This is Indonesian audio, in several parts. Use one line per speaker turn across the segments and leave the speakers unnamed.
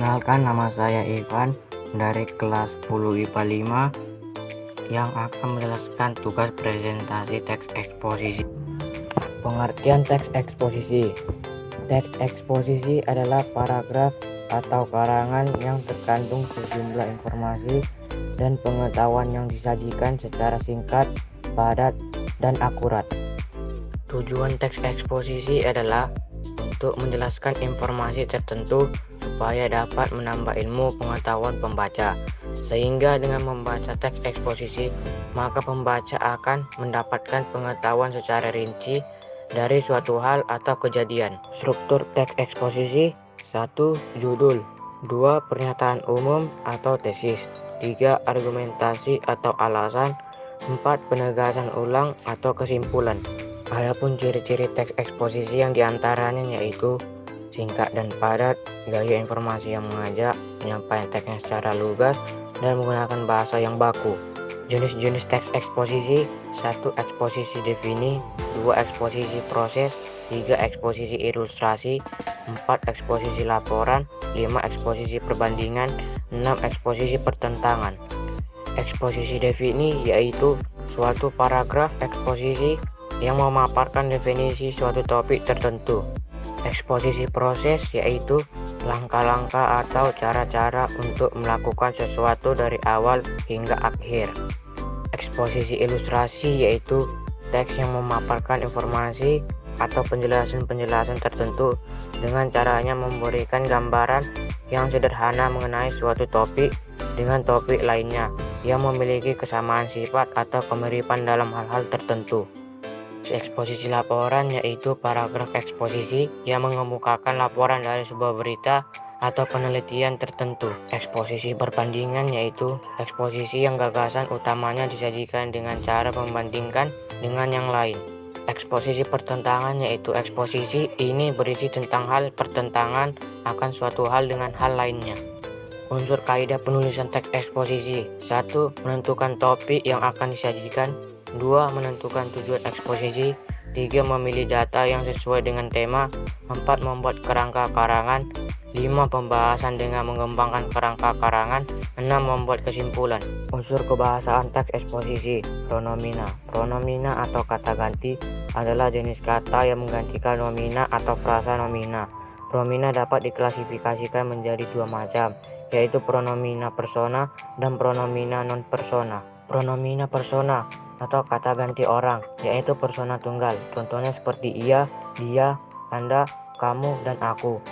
Perkenalkan, nama saya Ivan dari kelas 10 IPA 5 yang akan menjelaskan tugas presentasi teks eksposisi. Pengertian teks eksposisi. Teks eksposisi adalah paragraf atau karangan yang terkandung sejumlah informasi dan pengetahuan yang disajikan secara singkat, padat, dan akurat. Tujuan teks eksposisi adalah untuk menjelaskan informasi tertentu supaya dapat menambah ilmu pengetahuan pembaca, sehingga dengan membaca teks eksposisi maka pembaca akan mendapatkan pengetahuan secara rinci dari suatu hal atau kejadian. Struktur teks eksposisi: 1. Judul, 2. Pernyataan umum atau tesis, 3. Argumentasi atau alasan, 4. Penegasan ulang atau kesimpulan. Adapun ciri-ciri teks eksposisi yang diantaranya yaitu singkat dan padat, gaya informasi yang mengajak, penyampaian teksnya secara lugas, dan menggunakan bahasa yang baku. Jenis-jenis teks eksposisi: 1. Eksposisi defini, 2. Eksposisi proses, 3. Eksposisi ilustrasi, 4. Eksposisi laporan, 5. Eksposisi perbandingan, 6. Eksposisi pertentangan. Eksposisi defini yaitu suatu paragraf eksposisi yang memaparkan definisi suatu topik tertentu. Eksposisi proses yaitu langkah-langkah atau cara-cara untuk melakukan sesuatu dari awal hingga akhir. Eksposisi ilustrasi yaitu teks yang memaparkan informasi atau penjelasan-penjelasan tertentu dengan caranya memberikan gambaran yang sederhana mengenai suatu topik dengan topik lainnya yang memiliki kesamaan sifat atau kemiripan dalam hal-hal tertentu. Eksposisi laporan yaitu paragraf eksposisi yang mengemukakan laporan dari sebuah berita atau penelitian tertentu. Eksposisi perbandingan yaitu eksposisi yang gagasan utamanya disajikan dengan cara membandingkan dengan yang lain. Eksposisi pertentangan yaitu eksposisi ini berisi tentang hal pertentangan akan suatu hal dengan hal lainnya. Unsur kaidah penulisan teks eksposisi: 1. Menentukan topik yang akan disajikan, 2. Menentukan tujuan eksposisi, 3. Memilih data yang sesuai dengan tema, 4. Membuat kerangka karangan, 5. Pembahasan dengan mengembangkan kerangka karangan, 6. Membuat kesimpulan. Unsur kebahasaan teks eksposisi: pronomina. Pronomina atau kata ganti adalah jenis kata yang menggantikan nomina atau frasa nomina. Pronomina dapat diklasifikasikan menjadi dua macam, yaitu pronomina persona dan pronomina non persona. Pronomina persona atau kata ganti orang yaitu persona tunggal, contohnya seperti ia, dia, anda, kamu, dan aku.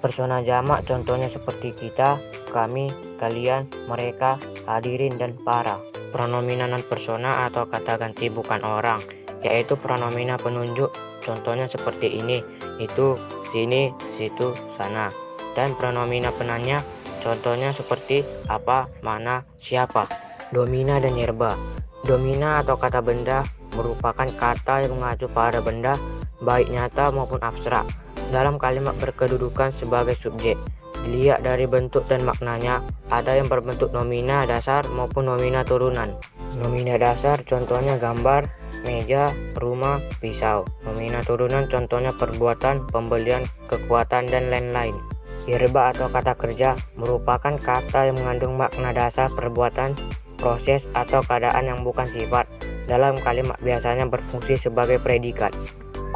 Persona jamak contohnya seperti kita, kami, kalian, mereka, hadirin, dan para. Pronomina non persona atau kata ganti bukan orang yaitu pronomina penunjuk, contohnya seperti ini, itu, sini, situ, sana. Dan pronomina penanya, contohnya seperti apa, mana, siapa. Domina dan yerba. Domina atau kata benda merupakan kata yang mengacu pada benda, baik nyata maupun abstrak, dalam kalimat berkedudukan sebagai subjek. Dilihat dari bentuk dan maknanya, ada yang berbentuk nomina dasar maupun nomina turunan. Nomina dasar contohnya gambar, meja, rumah, pisau. Nomina turunan contohnya perbuatan, pembelian, kekuatan, dan lain-lain. Yerba atau kata kerja merupakan kata yang mengandung makna dasar perbuatan, proses, atau keadaan yang bukan sifat. Dalam kalimat biasanya berfungsi sebagai predikat.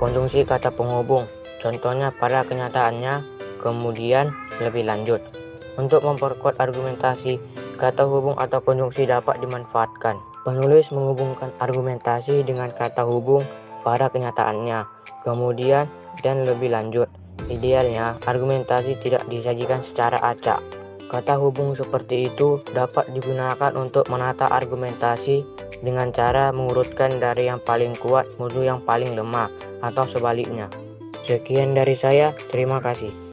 Konjungsi kata penghubung, contohnya pada kenyataannya, kemudian, lebih lanjut. Untuk memperkuat argumentasi, kata hubung atau konjungsi dapat dimanfaatkan. Penulis menghubungkan argumentasi dengan kata hubung pada kenyataannya, kemudian, dan lebih lanjut. Idealnya, argumentasi tidak disajikan secara acak. Kata hubung seperti itu dapat digunakan untuk menata argumentasi dengan cara mengurutkan dari yang paling kuat menuju yang paling lemah atau sebaliknya. Sekian dari saya, terima kasih.